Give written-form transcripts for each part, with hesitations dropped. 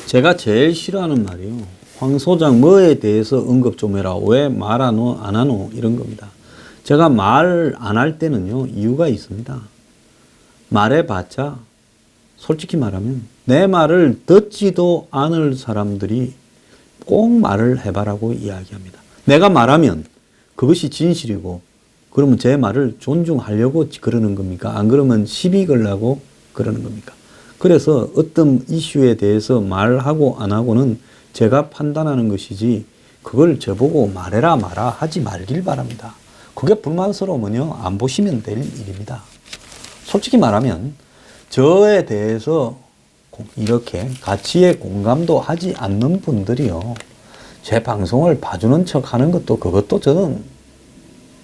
제가 제일 싫어하는 말이요. 황 소장 뭐에 대해서 언급 좀 해라. 왜 말 안 하노? 이런 겁니다. 제가 말 안 할 때는요. 이유가 있습니다. 말해봤자 솔직히 말하면 내 말을 듣지도 않을 사람들이 꼭 말을 해봐라고 이야기합니다. 내가 말하면 그것이 진실이고 그러면 제 말을 존중하려고 그러는 겁니까? 안 그러면 시비 걸라고 그러는 겁니까? 그래서 어떤 이슈에 대해서 말하고 안 하고는 제가 판단하는 것이지 그걸 저보고 말해라 마라 하지 말길 바랍니다. 그게 불만스러우면요. 안 보시면 될 일입니다. 솔직히 말하면 저에 대해서 이렇게 가치에 공감도 하지 않는 분들이요. 제 방송을 봐주는 척 하는 것도 그것도 저는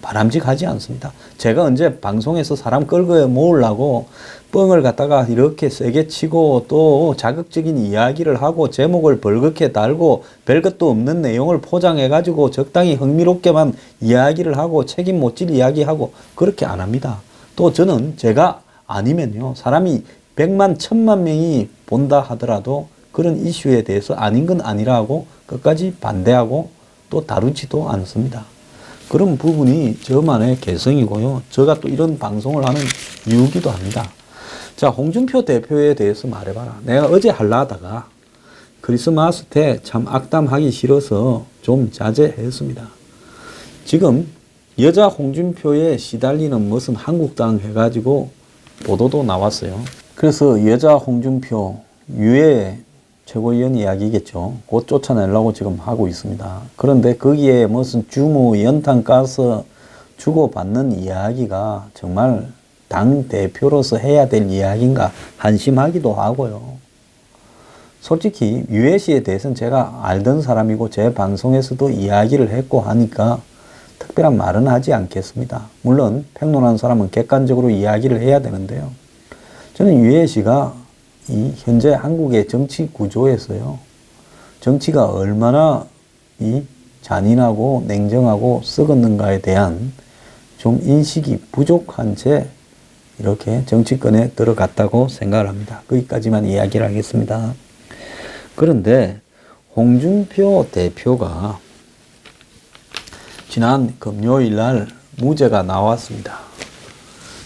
바람직하지 않습니다. 제가 언제 방송에서 사람 끌고 모으려고 뻥을 갖다가 이렇게 세게 치고 또 자극적인 이야기를 하고 제목을 벌겋게 달고 별것도 없는 내용을 포장해가지고 적당히 흥미롭게만 이야기를 하고 책임 못 질 이야기하고 그렇게 안 합니다. 또 저는 제가 아니면요. 사람이 100만, 1000만 명이 본다 하더라도 그런 이슈에 대해서 아닌 건 아니라고 끝까지 반대하고 또 다루지도 않습니다. 그런 부분이 저만의 개성이고요. 제가 또 이런 방송을 하는 이유기도 합니다. 자, 홍준표 대표에 대해서 말해봐라. 내가 어제 하려 하다가 크리스마스 때 참 악담하기 싫어서 좀 자제했습니다. 지금 여자 홍준표에 시달리는 무슨 한국당 해가지고 보도도 나왔어요. 그래서 여자 홍준표 유해 최고위원 이야기겠죠. 곧 쫓아내려고 지금 하고 있습니다. 그런데 거기에 무슨 주무 연탄 가스 주고받는 이야기가 정말 당 대표로서 해야 될 이야기인가 한심하기도 하고요. 솔직히 유해 씨에 대해서는 제가 알던 사람이고 제 방송에서도 이야기를 했고 하니까 특별한 말은 하지 않겠습니다. 물론 평론하는 사람은 객관적으로 이야기를 해야 되는데요. 저는 유해 씨가 이 현재 한국의 정치 구조에서요. 정치가 얼마나 이 잔인하고 냉정하고 썩었는가에 대한 좀 인식이 부족한 채 이렇게 정치권에 들어갔다고 생각을 합니다. 거기까지만 이야기를 하겠습니다. 그런데 홍준표 대표가 지난 금요일 날 무죄가 나왔습니다.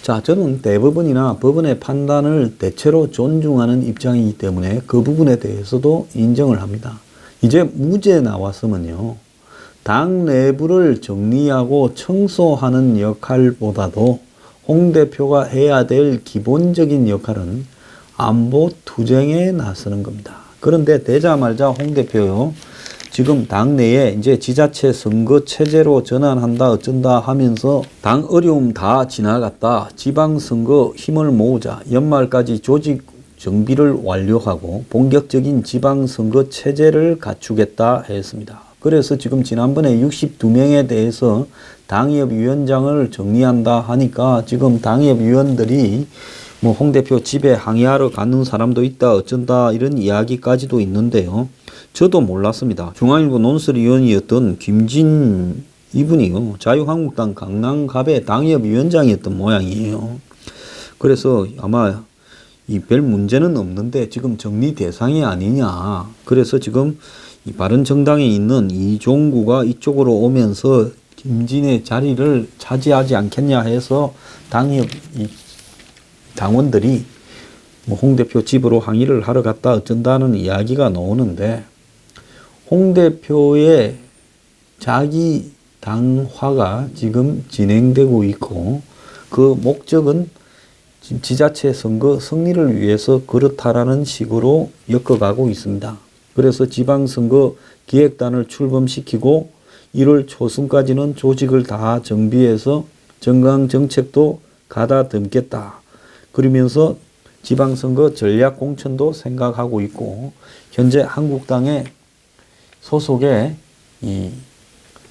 자, 저는 대법원이나 법원의 판단을 대체로 존중하는 입장이기 때문에 그 부분에 대해서도 인정을 합니다. 이제 무죄 나왔으면요. 당 내부를 정리하고 청소하는 역할보다도 홍 대표가 해야 될 기본적인 역할은 안보 투쟁에 나서는 겁니다. 그런데 되자마자 홍 대표요. 지금 당내에 이제 지자체 선거 체제로 전환한다 어쩐다 하면서 당 어려움 다 지나갔다. 지방선거 힘을 모으자. 연말까지 조직 정비를 완료하고 본격적인 지방선거 체제를 갖추겠다 했습니다. 그래서 지금 지난번에 62명에 대해서 당협위원장을 정리한다 하니까 지금 당협위원들이 뭐 홍 대표 집에 항의하러 가는 사람도 있다 어쩐다 이런 이야기까지도 있는데요. 저도 몰랐습니다. 중앙일보 논설위원이었던 김진 이분이요. 자유한국당 강남갑의 당협위원장이었던 모양이에요. 그래서 아마 이 별 문제는 없는데 지금 정리 대상이 아니냐. 그래서 지금 이 바른정당에 있는 이종구가 이쪽으로 오면서 김진의 자리를 차지하지 않겠냐 해서 당원들이 뭐 홍 대표 집으로 항의를 하러 갔다 어쩐다는 이야기가 나오는데 홍 대표의 자기 당화가 지금 진행되고 있고 그 목적은 지금 지자체 선거 승리를 위해서 그렇다라는 식으로 엮어가고 있습니다. 그래서 지방선거 기획단을 출범시키고 1월 초순까지는 조직을 다 정비해서 정강정책도 가다듬겠다. 그러면서 지방선거 전략 공천도 생각하고 있고 현재 한국당의 소속의 이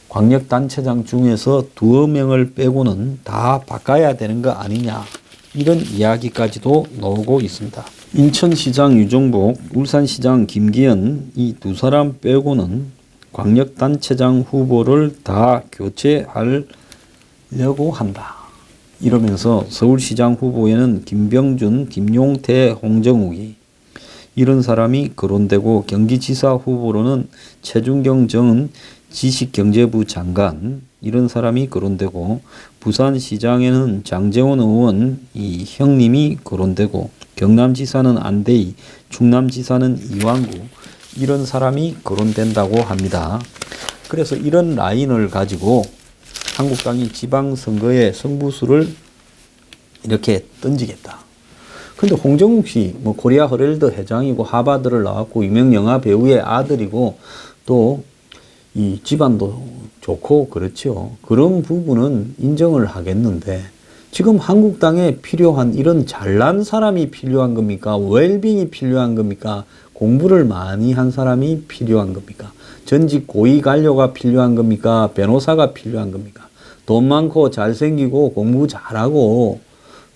광역단체장 중에서 2명을 빼고는 다 바꿔야 되는 거 아니냐 이런 이야기까지도 나오고 있습니다. 인천시장 유정복, 울산시장 김기현 이 두 사람 빼고는 광역단체장 후보를 다 교체하려고 한다. 이러면서 서울시장 후보에는 김병준, 김용태, 홍정욱이 이런 사람이 거론되고 경기지사 후보로는 최준경 전 지식경제부 장관 이런 사람이 거론되고 부산시장에는 장제원 의원 이 형님이 거론되고 경남지사는 안대희, 충남지사는 이왕구 이런 사람이 거론된다고 합니다. 그래서 이런 라인을 가지고 한국당이 지방선거의 승부수를 이렇게 던지겠다. 근데 홍정욱 씨, 뭐 코리아 허렐드 회장이고 하버드를 나왔고 유명 영화 배우의 아들이고 또 이 집안도 좋고 그렇죠. 그런 부분은 인정을 하겠는데 지금 한국당에 필요한 이런 잘난 사람이 필요한 겁니까? 웰빙이 필요한 겁니까? 공부를 많이 한 사람이 필요한 겁니까? 전직 고위 관료가 필요한 겁니까? 변호사가 필요한 겁니까? 돈 많고 잘생기고 공부 잘하고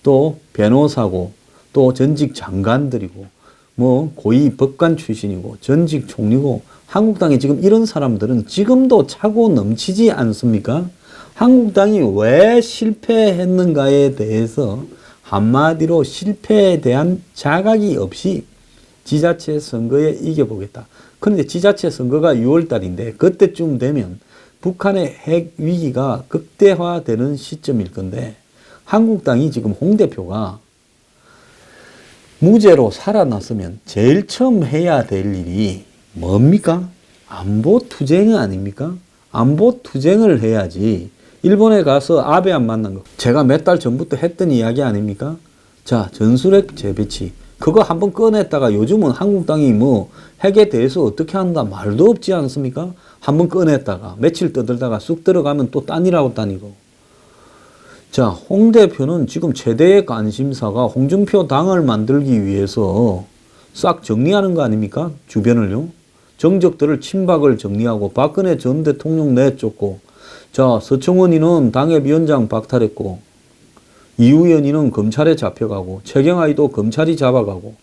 또 변호사고 또 전직 장관들이고 뭐 고위 법관 출신이고 전직 총리고 한국당에 지금 이런 사람들은 지금도 차고 넘치지 않습니까? 한국당이 왜 실패했는가에 대해서 한마디로 실패에 대한 자각이 없이 지자체 선거에 이겨보겠다. 그런데 지자체 선거가 6월 달인데 그때쯤 되면 북한의 핵 위기가 극대화되는 시점일 건데 한국당이 지금 홍 대표가 무죄로 살아났으면 제일 처음 해야 될 일이 뭡니까? 안보 투쟁이 아닙니까? 안보 투쟁을 해야지. 일본에 가서 아베 안 만난 거. 제가 몇 달 전부터 했던 이야기 아닙니까? 자, 전술핵 재배치. 그거 한번 꺼냈다가 요즘은 한국당이 뭐 핵에 대해서 어떻게 한다 말도 없지 않습니까? 한번 꺼냈다가 며칠 떠들다가 쑥 들어가면 또 딴일하고 다니고. 자, 홍 대표는 지금 최대의 관심사가 홍준표 당을 만들기 위해서 싹 정리하는 거 아닙니까? 주변을요. 정적들을 친박을 정리하고 박근혜 전 대통령 내쫓고 자, 서청원이는 당협위원장 박탈했고 이우연이는 검찰에 잡혀가고 최경아이도 검찰이 잡아가고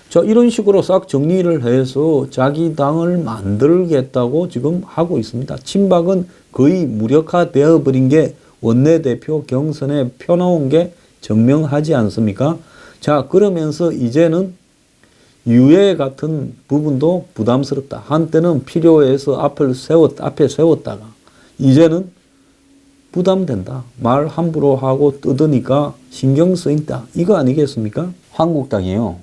자, 이런 식으로 싹 정리를 해서 자기 당을 만들겠다고 지금 하고 있습니다. 친박은 거의 무력화되어 버린 게 원내대표 경선에 펴놓은 게 증명하지 않습니까? 자, 그러면서 이제는 유해 같은 부분도 부담스럽다. 한때는 필요해서 앞에 세웠다가 이제는 부담된다. 말 함부로 하고 뜯으니까 신경 쓰인다. 이거 아니겠습니까? 한국당이요.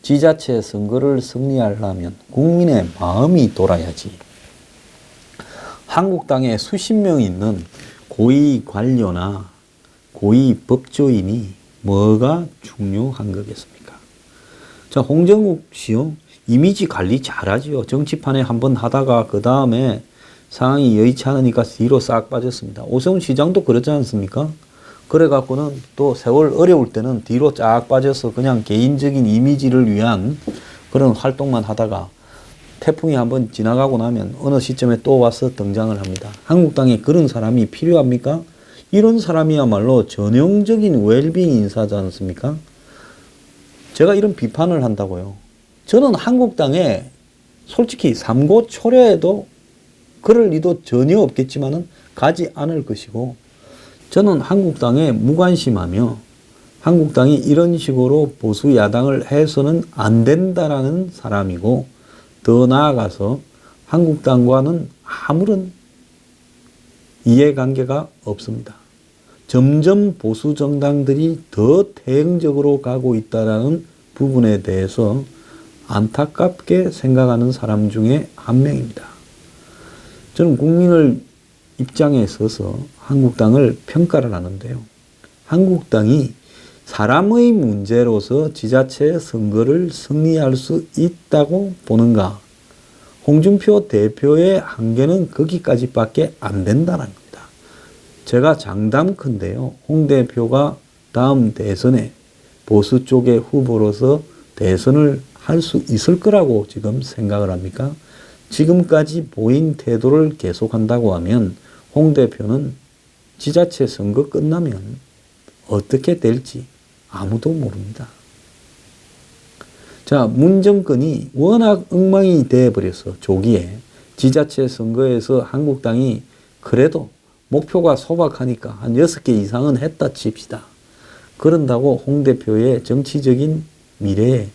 지자체 선거를 승리하려면 국민의 마음이 돌아야지. 한국당에 수십 명 있는 고위 관료나 고위 법조인이 뭐가 중요한 거겠습니까? 자, 홍정욱 씨요. 이미지 관리 잘하지요. 정치판에 한번 하다가 그 다음에 상황이 여의치 않으니까 뒤로 싹 빠졌습니다. 오세훈 시장도 그러지 않습니까? 그래갖고는 또 세월 어려울 때는 뒤로 쫙 빠져서 그냥 개인적인 이미지를 위한 그런 활동만 하다가 태풍이 한번 지나가고 나면 어느 시점에 또 와서 등장을 합니다. 한국당에 그런 사람이 필요합니까? 이런 사람이야말로 전형적인 웰빙 인사지 않습니까? 제가 이런 비판을 한다고요. 저는 한국당에 솔직히 삼고초려에도 그럴 리도 전혀 없겠지만은 가지 않을 것이고 저는 한국당에 무관심하며 한국당이 이런 식으로 보수 야당을 해서는 안 된다라는 사람이고 더 나아가서 한국당과는 아무런 이해관계가 없습니다. 점점 보수 정당들이 더 대응적으로 가고 있다는 부분에 대해서 안타깝게 생각하는 사람 중에 한 명입니다. 저는 국민을 입장에 서서 한국당을 평가를 하는데요. 한국당이 사람의 문제로서 지자체 선거를 승리할 수 있다고 보는가? 홍준표 대표의 한계는 거기까지밖에 안 된다는 겁니다. 제가 장담컨대요. 홍 대표가 다음 대선에 보수 쪽의 후보로서 대선을 할 수 있을 거라고 지금 생각을 합니까? 지금까지 보인 태도를 계속한다고 하면 홍 대표는 지자체 선거 끝나면 어떻게 될지 아무도 모릅니다. 자, 문 정권이 워낙 엉망이 되어버려서 조기에 지자체 선거에서 한국당이 그래도 목표가 소박하니까 한 6개 이상은 했다 칩시다. 그런다고 홍 대표의 정치적인 미래에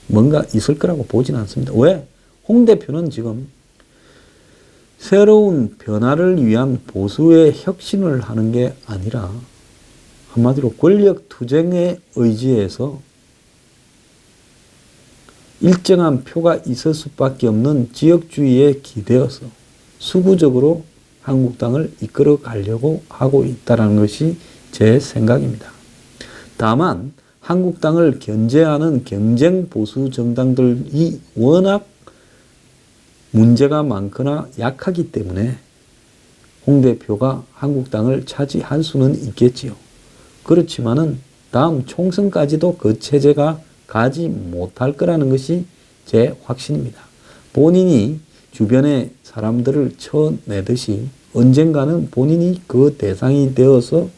뭔가 있을 거라고 보지는 않습니다. 왜? 홍 대표는 지금 새로운 변화를 위한 보수의 혁신을 하는 게 아니라 한마디로 권력 투쟁에 의지해서 일정한 표가 있을 수밖에 없는 지역주의에 기대어서 수구적으로 한국당을 이끌어 가려고 하고 있다는 것이 제 생각입니다. 다만 한국당을 견제하는 경쟁 보수 정당들이 워낙 문제가 많거나 약하기 때문에 홍 대표가 한국당을 차지할 수는 있겠지요. 그렇지만은 다음 총선까지도 그 체제가 가지 못할 거라는 것이 제 확신입니다. 본인이 주변의 사람들을 쳐내듯이 언젠가는 본인이 그 대상이 되어서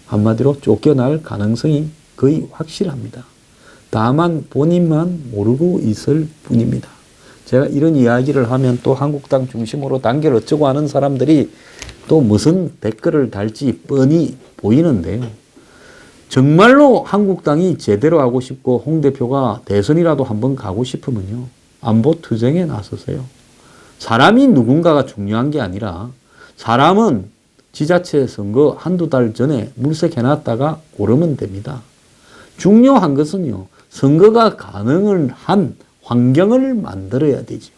한마디로 쫓겨날 가능성이 거의 확실합니다. 다만 본인만 모르고 있을 뿐입니다. 제가 이런 이야기를 하면 또 한국당 중심으로 단결 어쩌고 하는 사람들이 또 무슨 댓글을 달지 뻔히 보이는데요. 정말로 한국당이 제대로 하고 싶고 홍 대표가 대선이라도 한번 가고 싶으면요. 안보 투쟁에 나서세요. 사람이 누군가가 중요한 게 아니라 사람은 지자체 선거 한두 달 전에 물색해놨다가 고르면 됩니다. 중요한 것은요. 선거가 가능을 한 환경을 만들어야 되죠.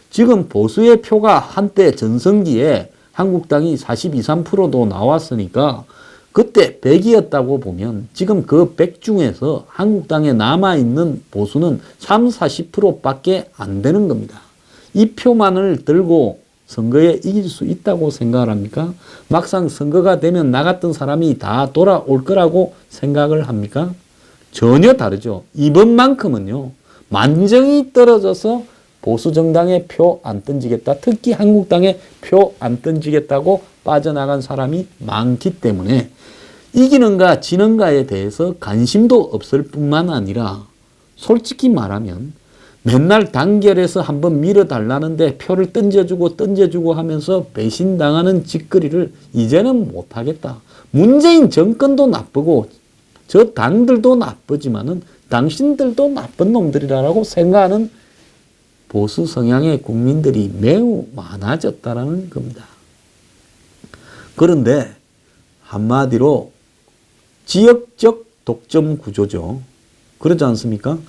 지금 보수의 표가 한때 전성기에 한국당이 42, 3%도 나왔으니까 그때 100이었다고 보면 지금 그 100 중에서 한국당에 남아있는 보수는 3, 40%밖에 안 되는 겁니다. 이 표만을 들고 선거에 이길 수 있다고 생각을 합니까? 막상 선거가 되면 나갔던 사람이 다 돌아올 거라고 생각을 합니까? 전혀 다르죠. 이번만큼은요. 만정이 떨어져서 보수 정당에 표 안 던지겠다. 특히 한국당에 표 안 던지겠다고 빠져나간 사람이 많기 때문에 이기는가 지는가에 대해서 관심도 없을 뿐만 아니라 솔직히 말하면 맨날 단결해서 한번 밀어달라는데 표를 던져주고 하면서 배신당하는 짓거리를 이제는 못하겠다. 문재인 정권도 나쁘고 저 당들도 나쁘지만은 당신들도 나쁜 놈들이라고 생각하는 보수 성향의 국민들이 매우 많아졌다는 겁니다. 그런데 한마디로 지역적 독점 구조죠. 그렇지 않습니까?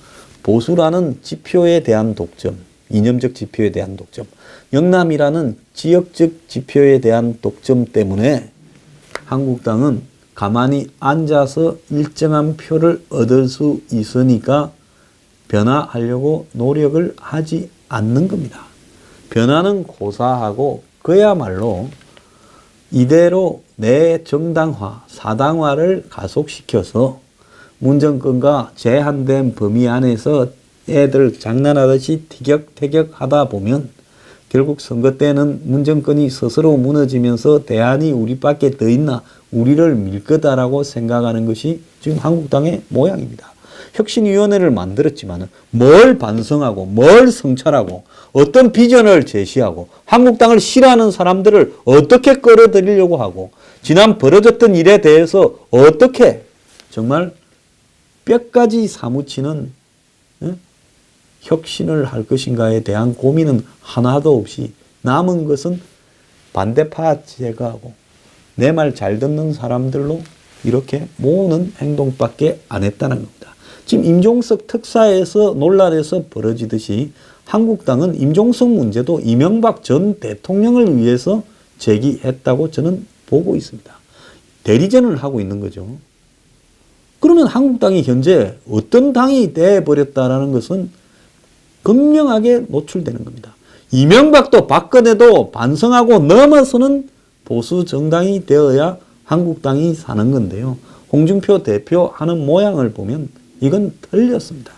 보수라는 지표에 대한 독점, 이념적 지표에 대한 독점, 영남이라는 지역적 지표에 대한 독점 때문에 한국당은 가만히 앉아서 일정한 표를 얻을 수 있으니까 변화하려고 노력을 하지 않는 겁니다. 변화는 고사하고 그야말로 이대로 내정당화, 사당화를 가속시켜서 문정권과 제한된 범위 안에서 애들 장난하듯이 티격태격 하다 보면 결국 선거 때는 문정권이 스스로 무너지면서 대안이 우리밖에 더 있나, 우리를 밀 거다라고 생각하는 것이 지금 한국당의 모양입니다. 혁신위원회를 만들었지만 뭘 반성하고 뭘 성찰하고 어떤 비전을 제시하고 한국당을 싫어하는 사람들을 어떻게 끌어들이려고 하고 지난 벌어졌던 일에 대해서 어떻게 정말 뼈까지 사무치는 혁신을 할 것인가에 대한 고민은 하나도 없이 남은 것은 반대파 제거하고 내 말 잘 듣는 사람들로 이렇게 모으는 행동밖에 안 했다는 겁니다. 지금 임종석 특사에서 논란에서 벌어지듯이 한국당은 임종석 문제도 이명박 전 대통령을 위해서 제기했다고 저는 보고 있습니다. 대리전을 하고 있는 거죠. 그러면 한국당이 현재 어떤 당이 돼버렸다라는 것은 극명하게 노출되는 겁니다. 이명박도 박근혜도 반성하고 넘어서는 보수 정당이 되어야 한국당이 사는 건데요. 홍준표 대표 하는 모양을 보면 이건 틀렸습니다.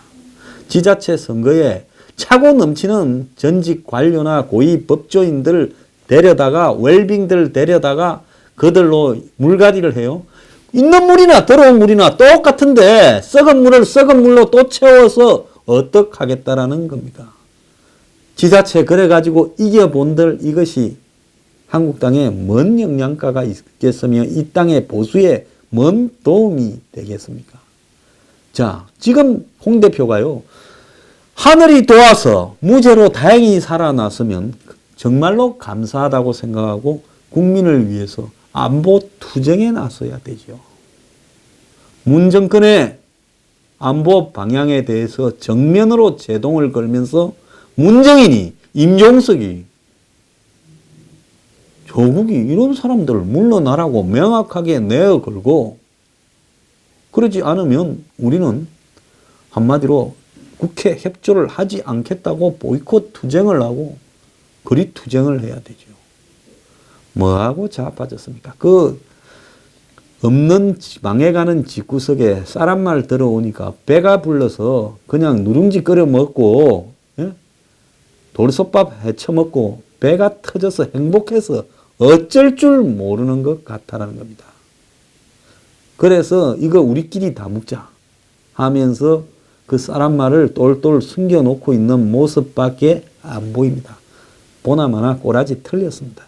지자체 선거에 차고 넘치는 전직 관료나 고위 법조인들 데려다가 웰빙들 데려다가 그들로 물갈이를 해요. 있는 물이나 들어온 물이나 똑같은데 썩은 물을 썩은 물로 또 채워서 어떡하겠다라는 겁니까? 지자체 그래가지고 이겨본들 이것이 한국당에 뭔 영양가가 있겠으며 이 땅의 보수에 뭔 도움이 되겠습니까? 자, 지금 홍 대표가요. 하늘이 도와서 무죄로 다행히 살아났으면 정말로 감사하다고 생각하고 국민을 위해서 안보 투쟁에 나서야 되죠. 문 정권의 안보 방향에 대해서 정면으로 제동을 걸면서 문정인이, 임종석이, 조국이 이런 사람들 물러나라고 명확하게 내어 걸고, 그러지 않으면 우리는 한마디로 국회 협조를 하지 않겠다고 보이콧 투쟁을 하고 거리 투쟁을 해야 되죠. 뭐하고 자빠졌습니까? 그 없는 망해가는 집구석에 쌀한말 들어오니까 배가 불러서 그냥 누룽지 끓여 먹고, 예? 돌솥밥 해쳐 먹고 배가 터져서 행복해서 어쩔 줄 모르는 것 같다라는 겁니다. 그래서 이거 우리끼리 다 먹자 하면서 그 쌀한말을 똘똘 숨겨놓고 있는 모습밖에 안 보입니다. 보나마나 꼬라지 틀렸습니다.